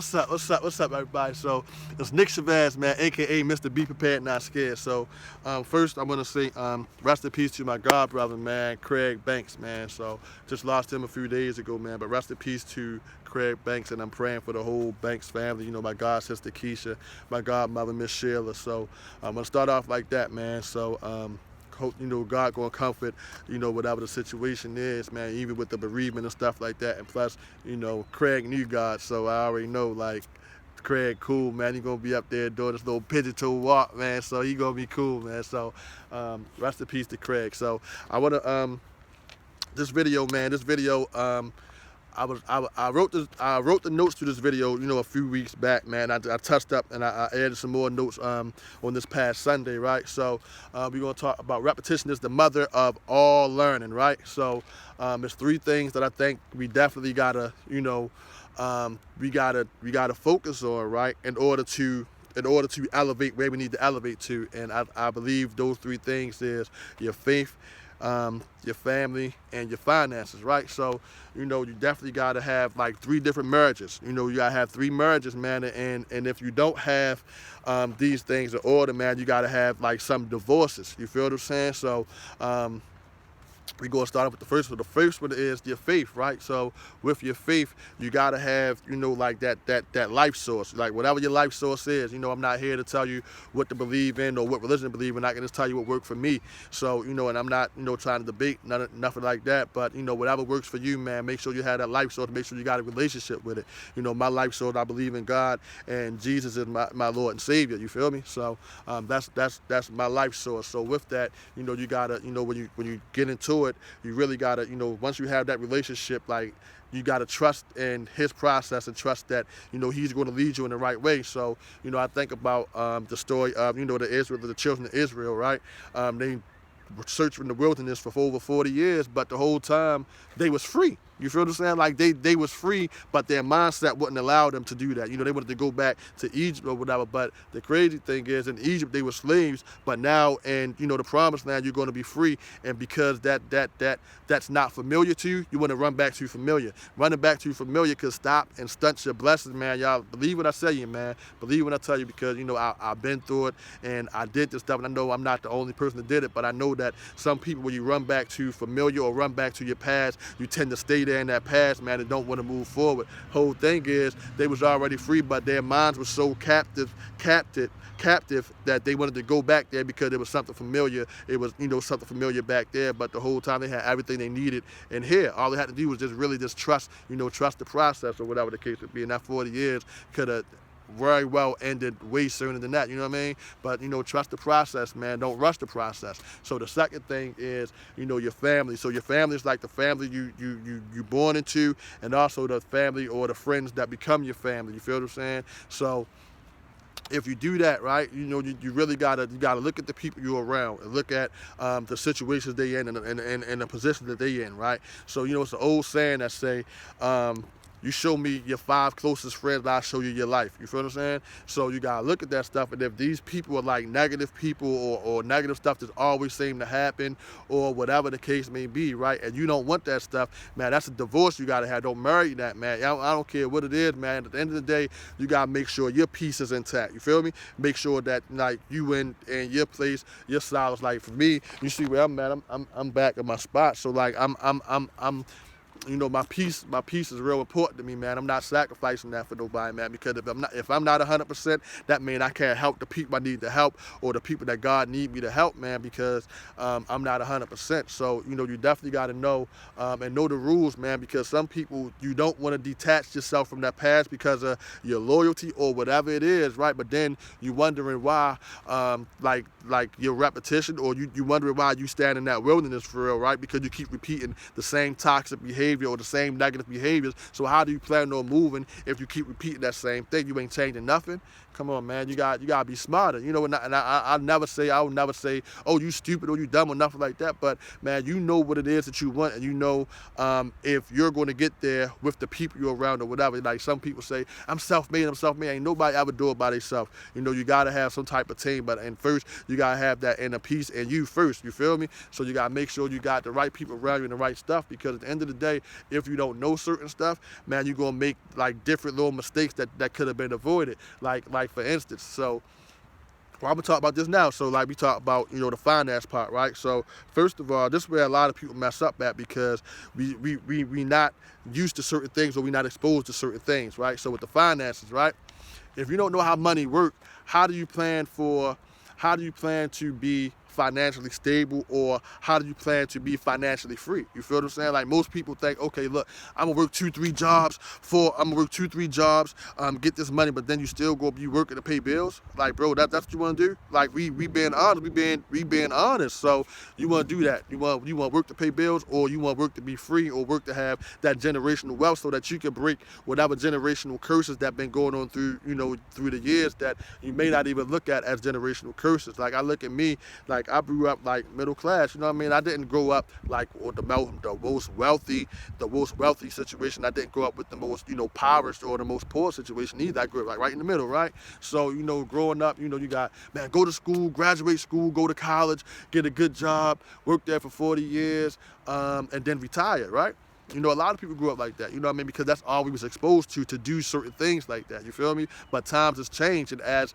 what's up? What's up, everybody? So it's Nick Chavez, man, aka Mr. Be Prepared, Not Scared. So first, I'm gonna say rest in peace to my god brother, man, Craig Banks, man. So just lost him a few days ago, man. But rest in peace to Craig Banks, and I'm praying for the whole Banks family. You know, my god sister Keisha, my godmother Miss Sheila. So I'm gonna start off like that, man. So hope, you know, God gonna comfort, you know, whatever the situation is, man, even with the bereavement and stuff like that. And plus, you know, Craig knew God, so I already know, like, Craig cool, man. He gonna be up there doing this little pigeon toe walk, man. So he gonna be cool, man. So rest in peace to Craig. So I wanna this video, man. This video I wrote the notes to this video, you know, a few weeks back, man. I touched up and I added some more notes on this past Sunday, right? So we're gonna talk about repetition is the mother of all learning, right? So there's three things that I think we definitely gotta, you know, we gotta focus on, right, in order to elevate where we need to elevate to. And I believe those three things is your faith, your family, and your finances, right? So, you know, you definitely got to have like three different marriages. You know, you got to have three marriages, man. And if you don't have these things in order, man, you got to have like some divorces. You feel what I'm saying? So, we're going to start off with the first one. The first one is your faith, right? So with your faith, you got to have, you know, like that life source, like whatever your life source is. You know, I'm not here to tell you what to believe in or what religion to believe in. I can just tell you what worked for me. So, you know, and I'm not, you know, trying to debate nothing like that. But, you know, whatever works for you, man, make sure you have that life source. Make sure you got a relationship with it. You know, my life source, I believe in God, and Jesus is my Lord and Savior. You feel me? So that's my life source. So with that, you know, you got to, you know, when you get into it, you really gotta, you know, once you have that relationship, like, you gotta trust in his process and trust that, you know, he's going to lead you in the right way. So, you know, I think about the story of, you know, the children of Israel, right? They were searching in the wilderness for over 40 years, but the whole time they was free. You feel what I'm saying? Like they was free, but their mindset wouldn't allow them to do that. You know, they wanted to go back to Egypt or whatever. But the crazy thing is, in Egypt they were slaves, but now in, you know, the promised land you're going to be free. And because that's not familiar to you, you want to run back to familiar. Running back to familiar could stop and stunt your blessings, man. Y'all believe what I tell you, man. Believe what I tell you, because, you know, I've been through it and I did this stuff, and I know I'm not the only person that did it. But I know that some people, when you run back to familiar or run back to your past, you tend to stay there in that past, man, and don't want to move forward. Whole thing is they was already free, but their minds were so captive that they wanted to go back there because there was something familiar. It was, you know, something familiar back there, but the whole time they had everything they needed in here. All they had to do was just trust, you know, trust the process or whatever the case would be. And that 40 years could have very well ended way sooner than that, you know what I mean? But, you know, trust the process, man. Don't rush the process. So the second thing is, you know, your family. So your family is like the family you born into, and also the family or the friends that become your family. You feel what I'm saying? So if you do that, right, you know, you really gotta look at the people you're around and look at the situations they in and the position that they in, right? So, you know, it's an old saying that say, you show me your 5 closest friends, I'll show you your life. You feel what I'm saying? So you gotta look at that stuff, and if these people are like negative people or negative stuff that always seem to happen or whatever the case may be, right, and you don't want that stuff, man, that's a divorce you gotta have. Don't marry that, man. I don't care what it is, man. At the end of the day, you gotta make sure your peace is intact. You feel me? Make sure that, like, you in your place, your silence. Like for me, you see where I'm at. I'm back at my spot. So like I'm you know, my peace is real important to me, man. I'm not sacrificing that for nobody, man, because if I'm not 100%, that means I can't help the people I need to help or the people that God need me to help, man, because I'm not 100%. So, you know, you definitely got to know and know the rules, man, because some people, you don't want to detach yourself from that past because of your loyalty or whatever it is, right? But then you wondering why, like your repetition, or you wondering why you stand in that wilderness for real, right? Because you keep repeating the same toxic behavior or the same negative behaviors. So how do you plan on moving if you keep repeating that same thing? You ain't changing nothing. Come on, man. You got to be smarter. You know, and I will never say, oh, you stupid or you dumb or nothing like that. But, man, you know what it is that you want, and you know if you're going to get there with the people you're around or whatever. Like some people say, I'm self-made. Ain't nobody ever do it by themselves. You know, you got to have some type of team. And first, you got to have that inner peace in you first. You feel me? So you got to make sure you got the right people around you and the right stuff, because at the end of the day, day, if you don't know certain stuff, man, you're gonna make like different little mistakes that could have been avoided. Like for instance, so well, I'm gonna talk about this now. So like we talk about, the finance part, right? So first of all, this is where a lot of people mess up at, because we not used to certain things, or we not exposed to certain things, right? So with the finances, right? If you don't know how money works, how do you plan to be financially stable, or how do you plan to be financially free? You feel what I'm saying? Like most people think, okay, look, I'm gonna work 2-3 jobs, get this money, but then you still gonna be working to pay bills. Like, bro, that's what you wanna do? Like we being honest, we being honest. So you wanna do that? You wanna work to pay bills, or you wanna work to be free, or work to have that generational wealth so that you can break whatever generational curses that been going on through the years that you may not even look at as generational curses. Like I look at me, like I grew up like middle class, you know what I mean? I didn't grow up like with the most wealthy situation. I didn't grow up with the most, poorest or the most poor situation either. I grew up like right in the middle, right? So, growing up, you got, man, go to school, graduate school, go to college, get a good job, work there for 40 years, and then retire, right? A lot of people grew up like that, you know what I mean? Because that's all we was exposed to do certain things like that, you feel me? But times has changed, and as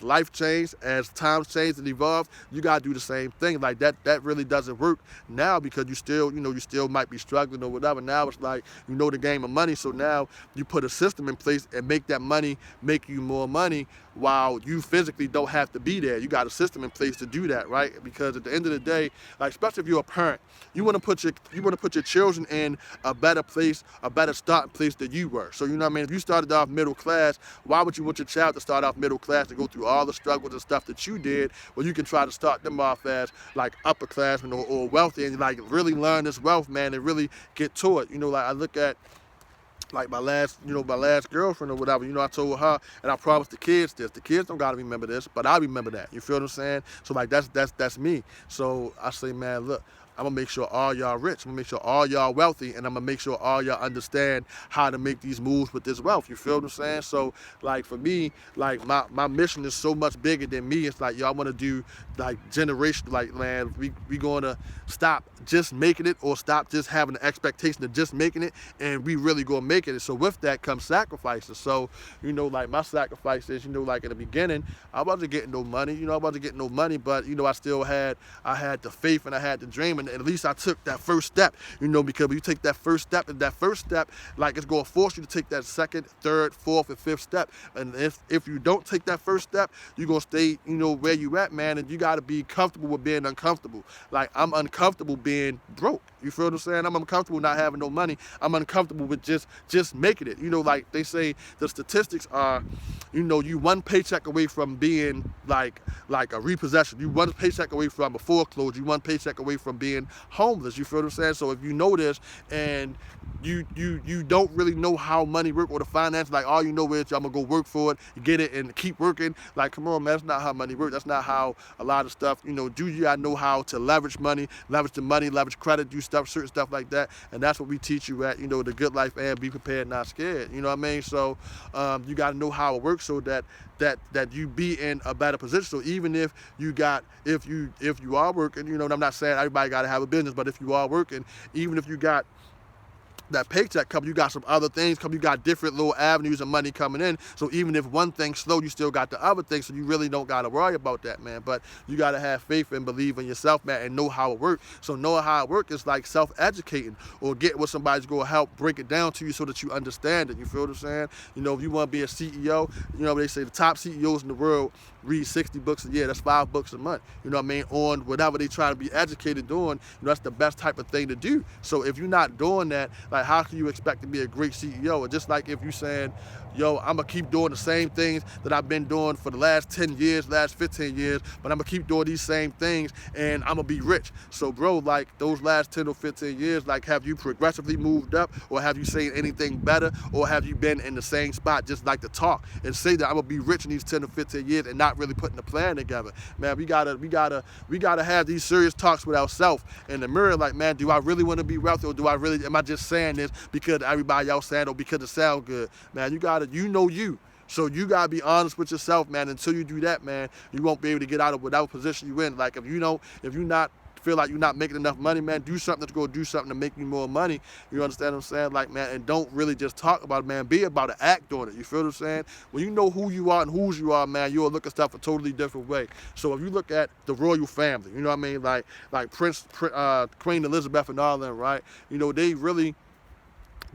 life changed, as times changed and evolved, you gotta do the same thing. Like that really doesn't work now, because you still might be struggling or whatever. Now it's like, the game of money, so now you put a system in place and make that money make you more money while you physically don't have to be there. You got a system in place to do that, right? Because at the end of the day, like especially if you're a parent, you want to put your children in a better place, a better starting place than you were. So you know what I mean? If you started off middle class, why would you want your child to start off middle class, to go through all the struggles and stuff that you did, when you can try to start them off as like upper class or wealthy, and like really learn this wealth, man, and really get to it. Like I look at like my last girlfriend or whatever, I told her, and I promised the kids this. The kids don't gotta remember this, but I remember that. You feel what I'm saying? So like that's me. So I say, man, look, I'm gonna make sure all y'all rich. I'm gonna make sure all y'all wealthy, and I'm gonna make sure all y'all understand how to make these moves with this wealth. You feel what I'm saying? So like for me, like my mission is so much bigger than me. It's like, y'all wanna do like generation, like, man, we gonna stop just making it, or stop just having the expectation of just making it, and we really gonna make it. So with that comes sacrifices. So, like my sacrifices, like in the beginning, I wasn't getting no money, but I had the faith and I had the dream, and at least I took that first step, because when you take that first step, like it's gonna force you to take that second, third, fourth, and fifth step. And if you don't take that first step, you're gonna stay, where you at, man, and you gotta be comfortable with being uncomfortable. Like I'm uncomfortable being broke. You feel what I'm saying? I'm uncomfortable not having no money. I'm uncomfortable with just making it. Like they say, the statistics are, you one paycheck away from being like a repossession. You one paycheck away from a foreclosure. You one paycheck away from being homeless. You feel what I'm saying? So if you know this, and you don't really know how money work or the finance, like all you know is I'm gonna go work for it, get it, and keep working. Like, come on, man, that's not how money works. That's not how a lot of stuff, do. You gotta know how to leverage money, leverage credit, do certain stuff like that. And that's what we teach you at, the Good Life and Be Prepared, Not Scared. You know what I mean? So you gotta know how it works, so that you be in a better position. So even if you are working, and I'm not saying everybody gotta have a business, but if you are working, even if you got that paycheck come, you got some other things come, you got different little avenues of money coming in. So even if one thing's slow, you still got the other thing, so you really don't got to worry about that, man. But you got to have faith and believe in yourself, man, and know how it works. So knowing how it works is like self-educating, or getting what somebody's going to help break it down to you so that you understand it. You feel what I'm saying? If you want to be a CEO, they say the top CEOs in the world read 60 books a year. That's 5 books a month. You know what I mean? On whatever they try to be educated doing, that's the best type of thing to do. So if you're not doing that, like, how can you expect to be a great CEO? And just like if you saying, yo, I'm gonna keep doing the same things that I've been doing for the last 10 years, last 15 years, but I'm gonna keep doing these same things and I'm gonna be rich. So bro, like those last 10 or 15 years, like have you progressively moved up, or have you seen anything better, or have you been in the same spot just like to talk and say that I'm gonna be rich in these 10 or 15 years and not really putting a plan together? Man, we gotta have these serious talks with ourselves in the mirror, like, man, do I really wanna be wealthy, or am I just saying this because everybody else saying it, or because it sounds good? Man, you know you. So you gotta be honest with yourself, man. Until you do that, man, you won't be able to get out of whatever position you in. Like if you're not feel like you're not making enough money, man, do something to go do something to make you more money. You understand what I'm saying? Like, man, and don't really just talk about it, man. Be about it, act on it. You feel what I'm saying? When you know who you are and whose you are, man, you'll look at stuff a totally different way. So if you look at the royal family, you know what I mean? Like Queen Elizabeth and all them, right? You know, they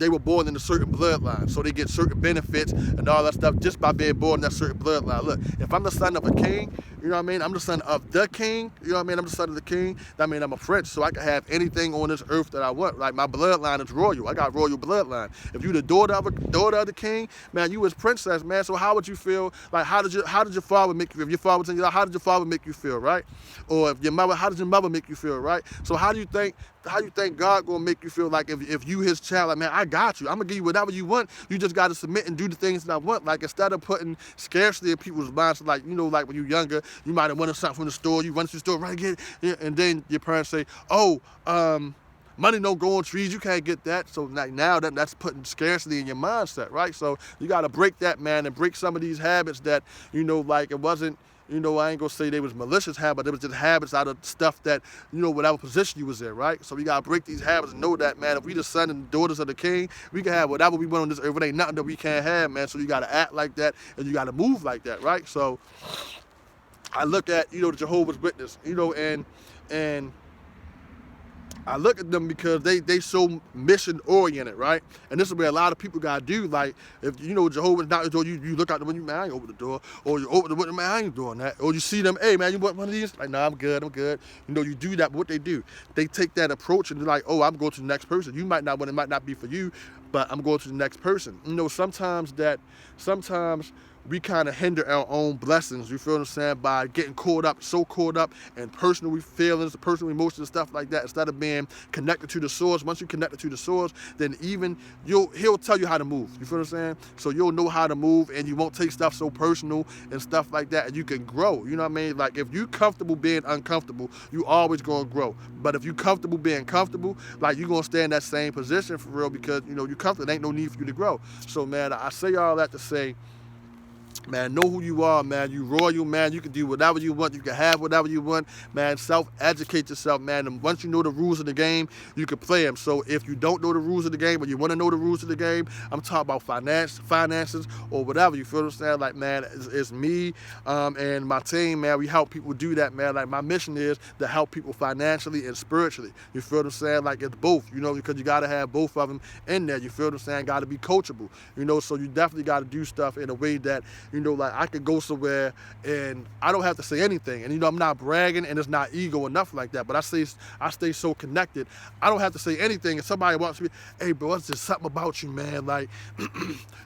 were born in a certain bloodline, so they get certain benefits and all that stuff just by being born in that certain bloodline. Look, if I'm the son of a king, you know what I mean? I'm the son of the king, you know what I mean? I'm the son of the king. That means I'm a prince, so I can have anything on this earth that I want. Like, my bloodline is royal. I got royal bloodline. If you the daughter of the king, man, you was princess, man. So how would you feel? Like, how did your father make you feel? If your father was in your life, how did your father make you feel, right? Or if your mother, how did your mother make you feel, right? So how do you think God gonna make you feel? Like, if you his child, like, man, I got you. I'm gonna give you whatever you want. You just gotta submit and do the things that I want. Like, instead of putting scarcity in people's minds, like, you know, like when you're younger, you might have wanted something from the store. You run to the store, right, get it, and then your parents say, oh, money don't grow on trees. You can't get that. So like, now that's putting scarcity in your mindset, right? So you gotta break that, man, and break some of these habits that, you know, like, it wasn't, you know, I ain't gonna say they was malicious habits, it was just habits out of stuff that, you know, whatever position you was in, right? So we gotta break these habits and know that, man, if we the son and daughters of the king, we can have whatever we want on this earth. It ain't nothing that we can't have, man. So you gotta act like that and you gotta move like that, right? So I look at, you know, the Jehovah's Witness, you know, and I look at them because they so mission oriented, right? And this is where a lot of people gotta do. Like, if you know Jehovah's not the door, you look out the window, man, I ain't open the door. Or you open the window, man, I ain't doing that. Or you see them, hey man, you want one of these? Like, nah, I'm good. You know, you do that, but what they do, they take that approach and they're like, oh, I'm going to the next person. You might not want, it might not be for you, but I'm going to the next person. You know, sometimes we kind of hinder our own blessings, you feel what I'm saying, by getting so caught up in personal feelings, personal emotions, stuff like that, instead of being connected to the source. Once you're connected to the source, then even he'll tell you how to move, you feel what I'm saying? So you'll know how to move and you won't take stuff so personal and stuff like that, and you can grow, you know what I mean? Like, if you're comfortable being uncomfortable, you always gonna grow. But if you're comfortable being comfortable, like, you're gonna stay in that same position for real, because, you know, you're comfortable, there ain't no need for you to grow. So, man, I say all that to say, man, know who you are, man. You royal, man. You can do whatever you want. You can have whatever you want, man. Self-educate yourself, man. And once you know the rules of the game, you can play them. So if you don't know the rules of the game, or you want to know the rules of the game, I'm talking about finances or whatever. You feel what I'm saying? Like, man, it's me and my team, man. We help people do that, man. Like, my mission is to help people financially and spiritually. You feel what I'm saying? Like, it's both, you know, because you got to have both of them in there. You feel what I'm saying? Got to be coachable, you know, so you definitely got to do stuff in a way that, you know, like, I could go somewhere and I don't have to say anything. And, you know, I'm not bragging and it's not ego enough like that. But I stay so connected. I don't have to say anything. And somebody wants me, hey, bro, it's just something about you, man. Like,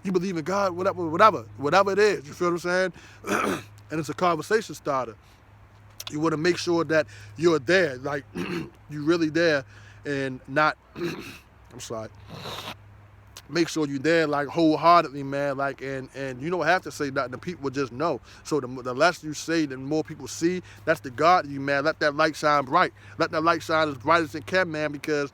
you believe in God, whatever it is. You feel what I'm saying? And it's a conversation starter. You want to make sure that you're there, like, you're really there and not, I'm sorry. Make sure you're there, like, wholeheartedly, man, like, and you don't have to say nothing. The people will just know. So the less you say, the more people see. That's the God in you, man. Let that light shine bright. Let that light shine as bright as it can, man, because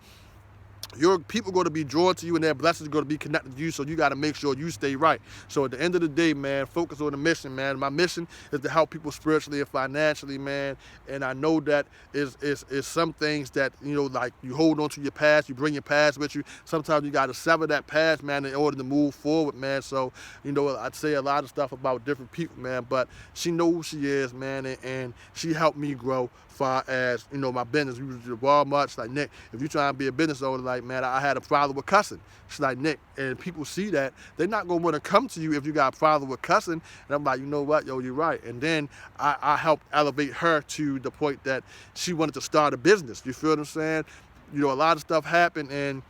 your people going to be drawn to you and their blessings are going to be connected to you, so you got to make sure you stay right. So at the end of the day, man, focus on the mission, man. My mission is to help people spiritually and financially, man, and I know that is some things that, you know, like, you hold on to your past, you bring your past with you. Sometimes you got to sever that past, man, in order to move forward, man. So, you know, I'd say a lot of stuff about different people, man, but she knows who she is, man, and she helped me grow far as, you know, my business. We was at Walmart. She's like, Nick, if you trying to be a business owner, like, man, I had a problem with cussing. She's like, Nick, and people see that, they're not going to want to come to you if you got a problem with cussing. And I'm like, you know what, yo, you're right. And then I helped elevate her to the point that she wanted to start a business. You feel what I'm saying? You know, a lot of stuff happened, and,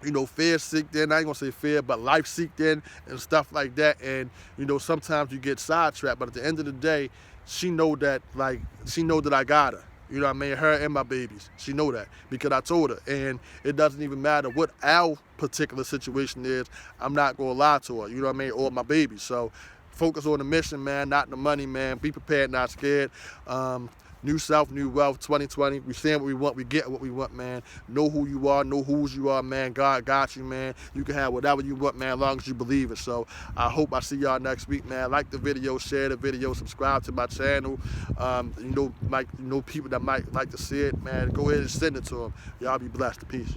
you know, fear seeked in. I ain't gonna say fear, but life seeked in and stuff like that. And, you know, sometimes you get sidetracked, but at the end of the day, she know that I got her. You know what I mean? Her and my babies. She know that because I told her. And it doesn't even matter what our particular situation is. I'm not going to lie to her. You know what I mean? Or my babies. So focus on the mission, man, not the money, man. Be prepared, not scared. New South, New Wealth 2020. We saying what we want, we get what we want, man. Know who you are, know whose you are, man. God got you, man. You can have whatever you want, man, as long as you believe it. So I hope I see y'all next week, man. Like the video, share the video, subscribe to my channel. People that might like to see it, man, go ahead and send it to them. Y'all be blessed. Peace.